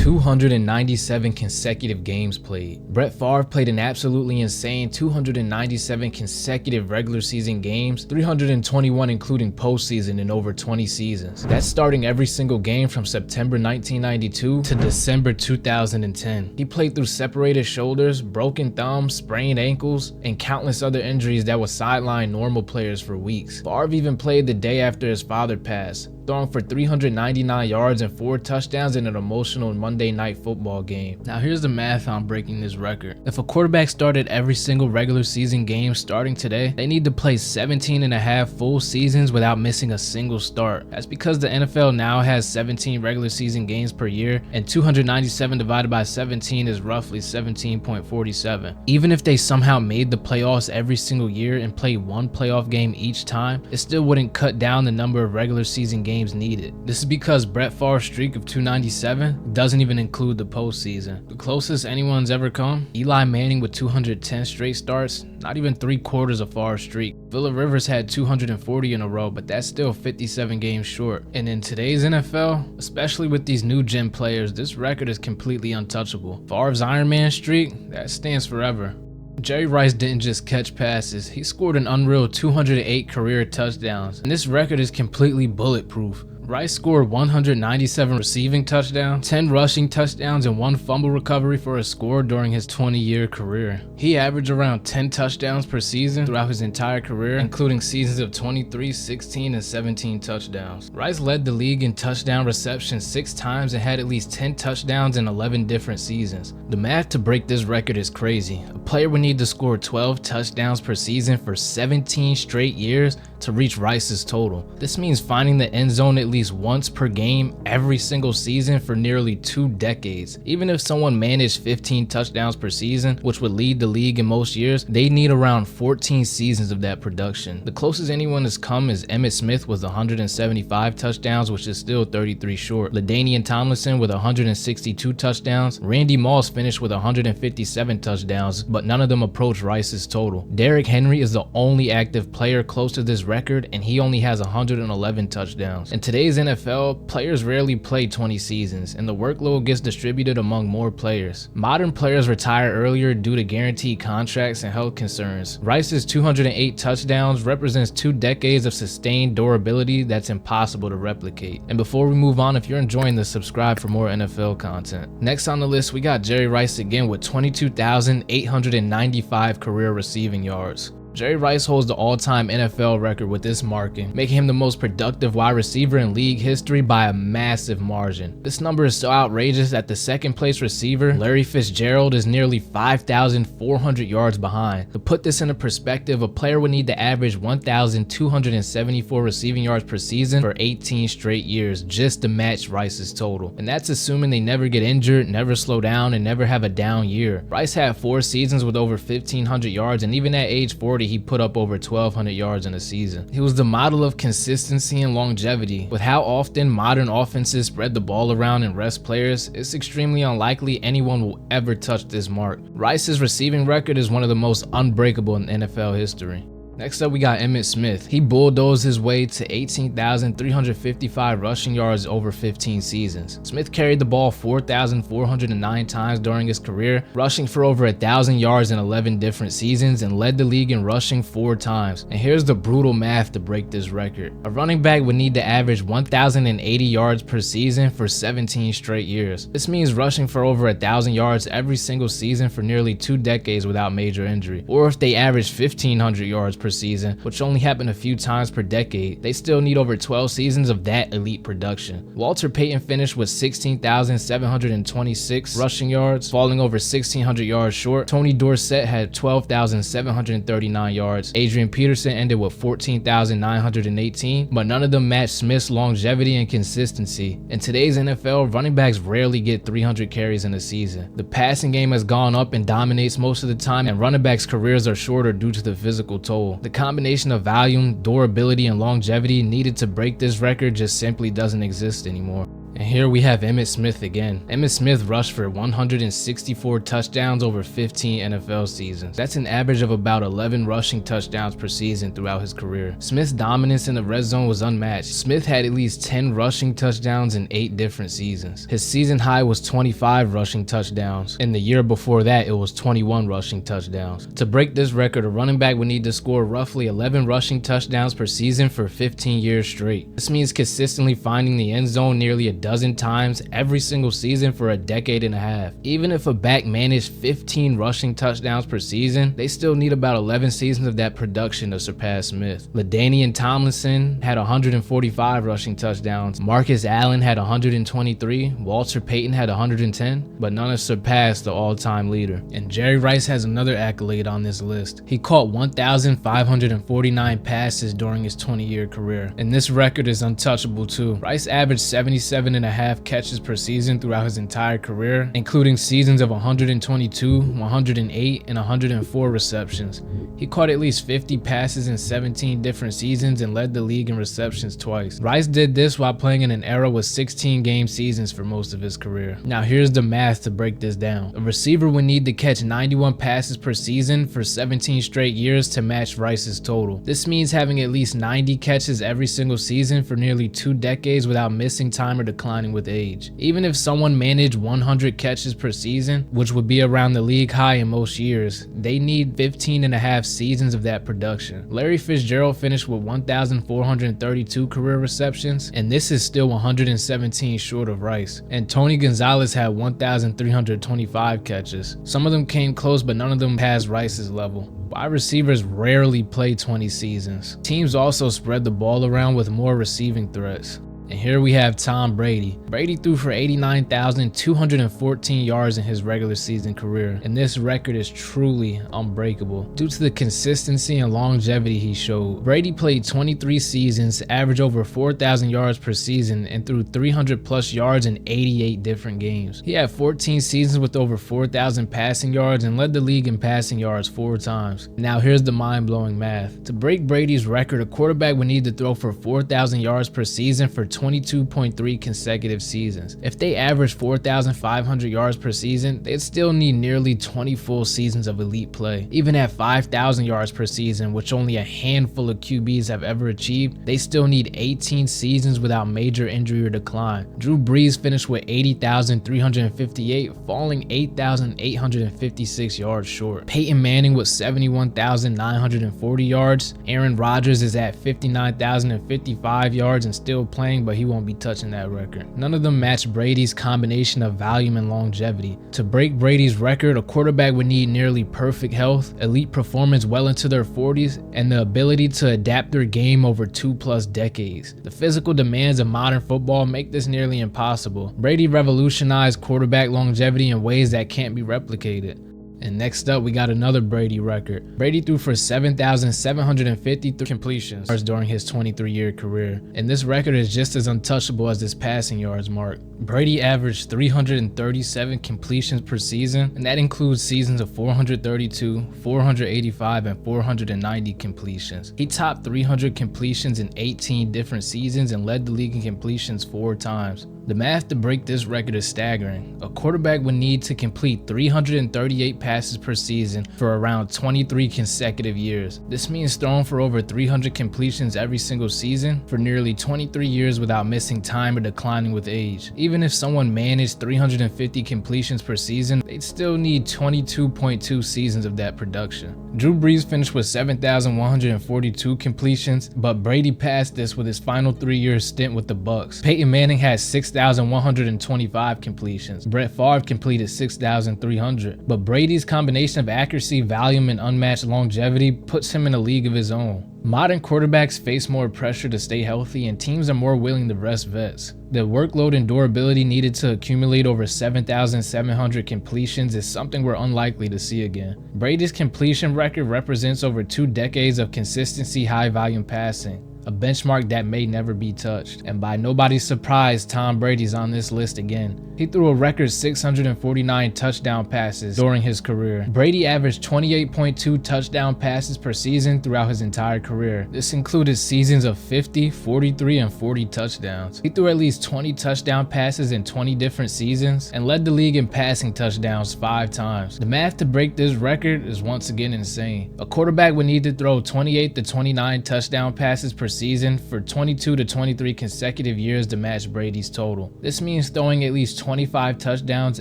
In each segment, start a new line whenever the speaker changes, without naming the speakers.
297 consecutive games played. Brett Favre played an absolutely insane 297 consecutive regular season games, 321 including postseason in over 20 seasons. That's starting every single game from September 1992 to December 2010. He played through separated shoulders, broken thumbs, sprained ankles, and countless other injuries that would sideline normal players for weeks. Favre even played the day after his father passed, throwing for 399 yards and 4 touchdowns in an emotional Monday Night Football game. Now here's the math on breaking this record. If a quarterback started every single regular season game starting today, they need to play 17.5 full seasons without missing a single start. That's because the NFL now has 17 regular season games per year, and 297 divided by 17 is roughly 17.47. Even if they somehow made the playoffs every single year and played one playoff game each time, it still wouldn't cut down the number of regular season games needed. This is because Brett Favre's streak of 297 doesn't even include the postseason. The closest anyone's ever come, Eli Manning with 210 straight starts, not even 3/4 of Favre's streak. Phillip Rivers had 240 in a row, but that's still 57 games short. And in today's NFL, especially with these new gen players, this record is completely untouchable. Favre's Iron Man streak, that stands forever. Jerry Rice didn't just catch passes, he scored an unreal 208 career touchdowns, and this record is completely bulletproof. Rice scored 197 receiving touchdowns, 10 rushing touchdowns, and 1 fumble recovery for a score during his 20-year career. He averaged around 10 touchdowns per season throughout his entire career, including seasons of 23, 16, and 17 touchdowns. Rice led the league in touchdown receptions 6 times and had at least 10 touchdowns in 11 different seasons. The math to break this record is crazy. A player would need to score 12 touchdowns per season for 17 straight years to reach Rice's total. This means finding the end zone at least once per game every single season for nearly 2 decades. Even if someone managed 15 touchdowns per season, which would lead the league in most years, they need around 14 seasons of that production. The closest anyone has come is Emmitt Smith with 175 touchdowns, which is still 33 short. LaDainian Tomlinson with 162 touchdowns. Randy Moss finished with 157 touchdowns, but none of them approach Rice's total. Derrick Henry is the only active player close to this record, and he only has 111 touchdowns. In today's NFL, players rarely play 20 seasons, and the workload gets distributed among more players. Modern players retire earlier due to guaranteed contracts and health concerns. Rice's 208 touchdowns represents 2 decades of sustained durability that's impossible to replicate. And before we move on, if you're enjoying this, subscribe for more NFL content. Next on the list, we got Jerry Rice again with 22,895 career receiving yards. Jerry Rice holds the all-time NFL record with this marking, making him the most productive wide receiver in league history by a massive margin. This number is so outrageous that the second place receiver, Larry Fitzgerald, is nearly 5,400 yards behind. To put this into perspective, a player would need to average 1,274 receiving yards per season for 18 straight years just to match Rice's total. And that's assuming they never get injured, never slow down, and never have a down year. Rice had 4 seasons with over 1,500 yards, and even at age 40, he put up over 1,200 yards in a season. He was the model of consistency and longevity. With how often modern offenses spread the ball around and rest players, it's extremely unlikely anyone will ever touch this mark. Rice's receiving record is one of the most unbreakable in NFL history. Next up, we got Emmitt Smith. He bulldozed his way to 18,355 rushing yards over 15 seasons. Smith carried the ball 4,409 times during his career, rushing for over 1,000 yards in 11 different seasons, and led the league in rushing 4 times. And here's the brutal math to break this record. A running back would need to average 1,080 yards per season for 17 straight years. This means rushing for over 1,000 yards every single season for nearly 2 decades without major injury. Or if they average 1,500 yards per season, which only happened a few times per decade, they still need over 12 seasons of that elite production. Walter Payton finished with 16,726 rushing yards, falling over 1,600 yards short. Tony Dorsett had 12,739 yards. Adrian Peterson ended with 14,918, but none of them matched Smith's longevity and consistency. In today's NFL, running backs rarely get 300 carries in a season. The passing game has gone up and dominates most of the time, and running backs' careers are shorter due to the physical toll. The combination of volume, durability, and longevity needed to break this record just simply doesn't exist anymore. And here we have Emmitt Smith again. Emmitt Smith rushed for 164 touchdowns over 15 NFL seasons. That's an average of about 11 rushing touchdowns per season throughout his career. Smith's dominance in the red zone was unmatched. Smith had at least 10 rushing touchdowns in 8 different seasons. His season high was 25 rushing touchdowns, and the year before that it was 21 rushing touchdowns. To break this record, a running back would need to score roughly 11 rushing touchdowns per season for 15 years straight. This means consistently finding the end zone nearly a dozen times every single season for a decade and a half. Even if a back managed 15 rushing touchdowns per season, they still need about 11 seasons of that production to surpass Smith. LaDainian Tomlinson had 145 rushing touchdowns, Marcus Allen had 123, Walter Payton had 110, but none have surpassed the all-time leader. And Jerry Rice has another accolade on this list. He caught 1,549 passes during his 20-year career, and this record is untouchable too. Rice averaged 77.5 catches per season throughout his entire career, including seasons of 122, 108, and 104 receptions. He caught at least 50 passes in 17 different seasons and led the league in receptions twice. Rice did this while playing in an era with 16-game seasons for most of his career. Now here's the math to break this down. A receiver would need to catch 91 passes per season for 17 straight years to match Rice's total. This means having at least 90 catches every single season for nearly 2 decades without missing time or declining with age. Even if someone managed 100 catches per season, which would be around the league high in most years, they need 15.5 seasons of that production. Larry Fitzgerald finished with 1,432 career receptions, and this is still 117 short of Rice. And Tony Gonzalez had 1,325 catches. Some of them came close, but none of them passed Rice's level. Wide receivers rarely play 20 seasons. Teams also spread the ball around with more receiving threats. And here we have Tom Brady. Brady threw for 89,214 yards in his regular season career, and this record is truly unbreakable due to the consistency and longevity he showed. Brady played 23 seasons, averaged over 4,000 yards per season, and threw 300 plus yards in 88 different games. He had 14 seasons with over 4,000 passing yards and led the league in passing yards 4 times. Now here's the mind-blowing math. To break Brady's record, a quarterback would need to throw for 4,000 yards per season for 22.3 consecutive seasons. If they average 4,500 yards per season, they'd still need nearly 20 full seasons of elite play. Even at 5,000 yards per season, which only a handful of QBs have ever achieved, they still need 18 seasons without major injury or decline. Drew Brees finished with 80,358, falling 8,856 yards short. Peyton Manning with 71,940 yards. Aaron Rodgers is at 59,055 yards and still playing, but he won't be touching that record. None of them match Brady's combination of volume and longevity. To break Brady's record, a quarterback would need nearly perfect health, elite performance well into their 40s, and the ability to adapt their game over 2+ decades. The physical demands of modern football make this nearly impossible. Brady revolutionized quarterback longevity in ways that can't be replicated. And next up, we got another Brady record. Brady threw for 7,753 completions during his 23-year career, and this record is just as untouchable as this passing yards mark. Brady averaged 337 completions per season, and that includes seasons of 432, 485, and 490 completions. He topped 300 completions in 18 different seasons and led the league in completions 4 times. The math to break this record is staggering. A quarterback would need to complete 338 passes per season for around 23 consecutive years. This means throwing for over 300 completions every single season for nearly 23 years without missing time or declining with age. Even if someone managed 350 completions per season, they'd still need 22.2 seasons of that production. Drew Brees finished with 7,142 completions, but Brady passed this with his final 3-year stint with the Bucs. Peyton Manning had 6,125 completions. Brett Favre completed 6,300, but Brady's combination of accuracy, volume, and unmatched longevity puts him in a league of his own. Modern quarterbacks face more pressure to stay healthy, and teams are more willing to rest vets. The workload and durability needed to accumulate over 7,700 completions is something we're unlikely to see again. Brady's completion record represents over 2 decades of consistency high volume passing. a benchmark that may never be touched. And by nobody's surprise, Tom Brady's on this list again. He threw a record 649 touchdown passes during his career. Brady averaged 28.2 touchdown passes per season throughout his entire career. This included seasons of 50, 43, and 40 touchdowns. He threw at least 20 touchdown passes in 20 different seasons and led the league in passing touchdowns 5 times. The math to break this record is once again insane. A quarterback would need to throw 28 to 29 touchdown passes per season for 22 to 23 consecutive years to match Brady's total. This means throwing at least 25 touchdowns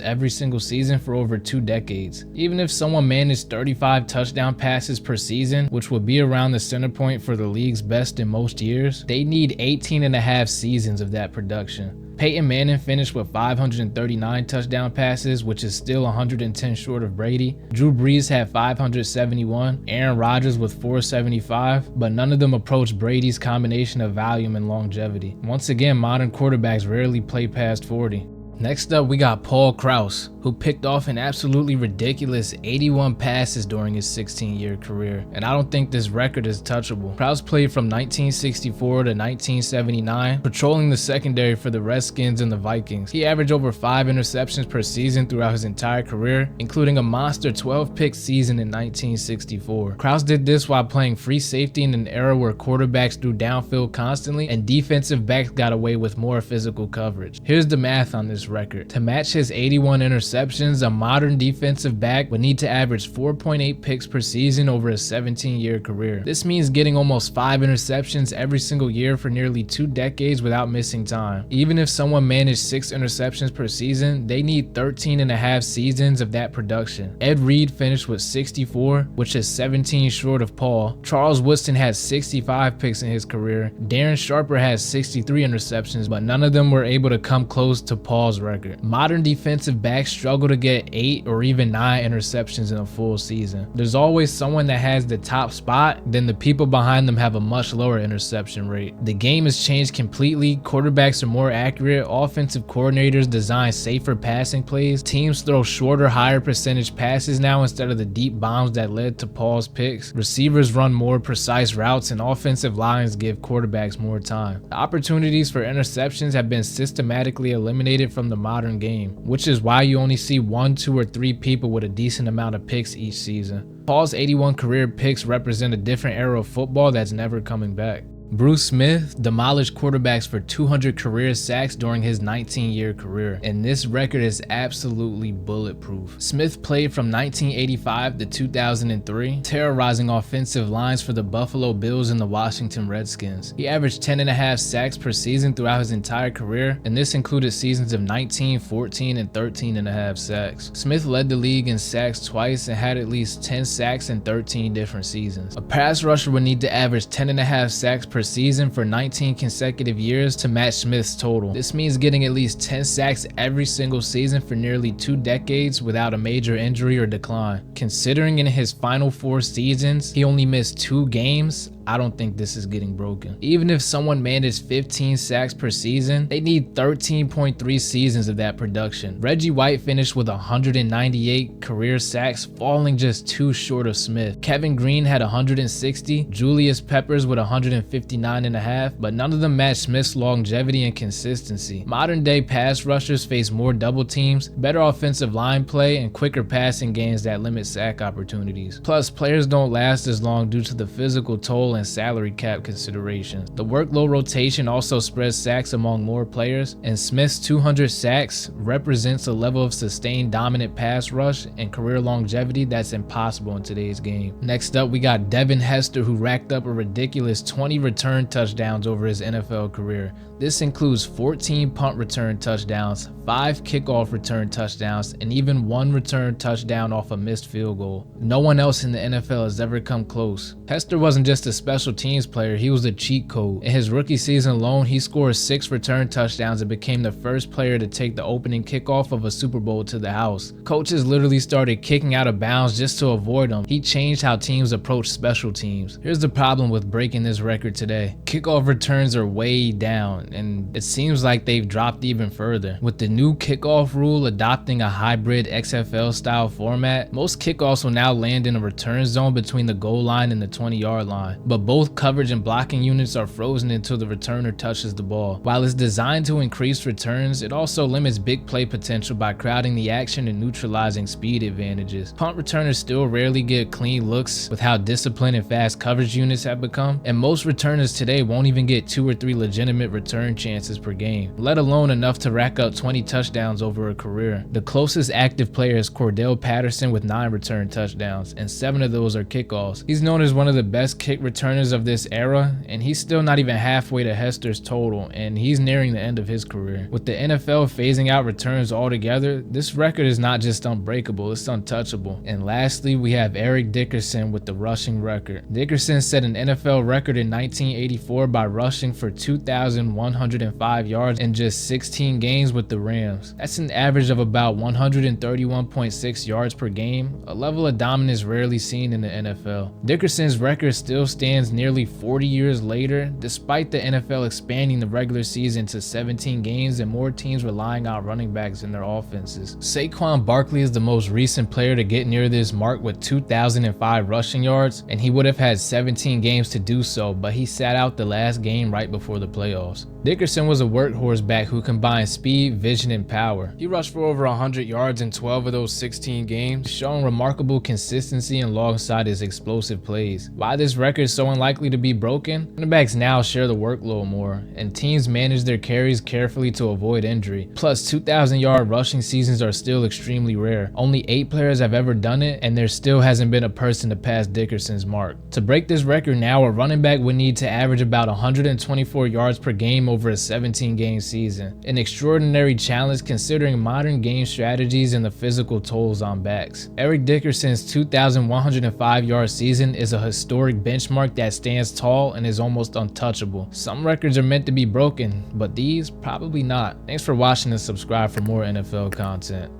every single season for over 2 decades. Even if someone managed 35 touchdown passes per season, which would be around the center point for the league's best in most years, they need 18.5 seasons of that production. Peyton Manning finished with 539 touchdown passes, which is still 110 short of Brady. Drew Brees had 571, Aaron Rodgers with 475, but none of them approached Brady's combination of volume and longevity. Once again, modern quarterbacks rarely play past 40. Next up, we got Paul Krause, who picked off an absolutely ridiculous 81 passes during his 16-year career, and I don't think this record is touchable. Krause played from 1964 to 1979, patrolling the secondary for the Redskins and the Vikings. He averaged over 5 interceptions per season throughout his entire career, including a monster 12-pick season in 1964. Krause did this while playing free safety in an era where quarterbacks threw downfield constantly and defensive backs got away with more physical coverage. Here's the math on this record. To match his 81 interceptions, a modern defensive back would need to average 4.8 picks per season over a 17-year career. This means getting almost 5 interceptions every single year for nearly 2 decades without missing time. Even if someone managed 6 interceptions per season, they need 13.5 seasons of that production. Ed Reed finished with 64, which is 17 short of Paul. Charles Woodson had 65 picks in his career. Darren Sharper has 63 interceptions, but none of them were able to come close to Paul's record. Modern defensive backs struggle to get 8 or even 9 interceptions in a full season. There's always someone that has the top spot, then the people behind them have a much lower interception rate. The game has changed completely. Quarterbacks are more accurate. Offensive coordinators design safer passing plays. Teams throw shorter, higher percentage passes now instead of the deep bombs that led to Paul's picks. Receivers run more precise routes, and offensive lines give quarterbacks more time. The opportunities for interceptions have been systematically eliminated from the modern game, which is why you only see 1, 2, or 3 people with a decent amount of picks each season. Paul's 81 career picks represent a different era of football that's never coming back. Bruce Smith demolished quarterbacks for 200 career sacks during his 19-year career, and this record is absolutely bulletproof. Smith played from 1985 to 2003, terrorizing offensive lines for the Buffalo Bills and the Washington Redskins. He averaged 10.5 sacks per season throughout his entire career, and this included seasons of 19, 14, and 13.5 sacks. Smith led the league in sacks twice and had at least 10 sacks in 13 different seasons. A pass rusher would need to average 10.5 sacks per season for 19 consecutive years to match Smith's total. This means getting at least 10 sacks every single season for nearly 2 decades without a major injury or decline. Considering in his final 4 seasons, he only missed 2 games, I don't think this is getting broken. Even if someone managed 15 sacks per season, they need 13.3 seasons of that production. Reggie White finished with 198 career sacks, falling just 2 short of Smith. Kevin Green had 160, Julius Peppers with 159.5, but none of them matched Smith's longevity and consistency. Modern day pass rushers face more double teams, better offensive line play, and quicker passing games that limit sack opportunities. Plus, players don't last as long due to the physical toll and salary cap considerations. The workload rotation also spreads sacks among more players, and Smith's 200 sacks represents a level of sustained dominant pass rush and career longevity that's impossible in today's game. Next up, we got Devin Hester, who racked up a ridiculous 20 return touchdowns over his NFL career. This includes 14 punt return touchdowns, 5 kickoff return touchdowns, and even 1 return touchdown off a missed field goal. No one else in the NFL has ever come close. Hester wasn't just a special teams player, he was a cheat code. In his rookie season alone, he scored 6 return touchdowns and became the first player to take the opening kickoff of a Super Bowl to the house. Coaches literally started kicking out of bounds just to avoid him. He changed how teams approach special teams. Here's the problem with breaking this record today. Kickoff returns are way down, and it seems like they've dropped even further. With the new kickoff rule adopting a hybrid XFL style format, most kickoffs will now land in a return zone between the goal line and the 20-yard line. but both coverage and blocking units are frozen until the returner touches the ball. While it's designed to increase returns, it also limits big play potential by crowding the action and neutralizing speed advantages. Punt returners still rarely get clean looks with how disciplined and fast coverage units have become, and most returners today won't even get 2 or 3 legitimate return chances per game, let alone enough to rack up 20 touchdowns over a career. The closest active player is Cordell Patterson with 9 return touchdowns, and 7 of those are kickoffs. He's known as one of the best kick returners of this era, and he's still not even halfway to Hester's total, and he's nearing the end of his career. With the NFL phasing out returns altogether, this record is not just unbreakable, it's untouchable. And lastly, we have Eric Dickerson with the rushing record. Dickerson set an NFL record in 1984 by rushing for 2,105 yards in just 16 games with the Rams. That's an average of about 131.6 yards per game, a level of dominance rarely seen in the NFL. Dickerson's record still stands nearly 40 years later, despite the NFL expanding the regular season to 17 games and more teams relying on running backs in their offenses. Saquon Barkley is the most recent player to get near this mark with 2,005 rushing yards, and he would have had 17 games to do so, but he sat out the last game right before the playoffs. Dickerson was a workhorse back who combined speed, vision, and power. He rushed for over 100 yards in 12 of those 16 games, showing remarkable consistency alongside his explosive plays. Why this record is so unlikely to be broken? Running backs now share the workload more, and teams manage their carries carefully to avoid injury. Plus, 2,000-yard rushing seasons are still extremely rare. Only 8 players have ever done it, and there still hasn't been a person to pass Dickerson's mark. To break this record now, a running back would need to average about 124 yards per game over a 17-game season. An extraordinary challenge considering modern game strategies and the physical tolls on backs. Eric Dickerson's 2,105-yard season is a historic benchmark that stands tall and is almost untouchable. Some records are meant to be broken, but these probably not. Thanks for watching and subscribe for more NFL content.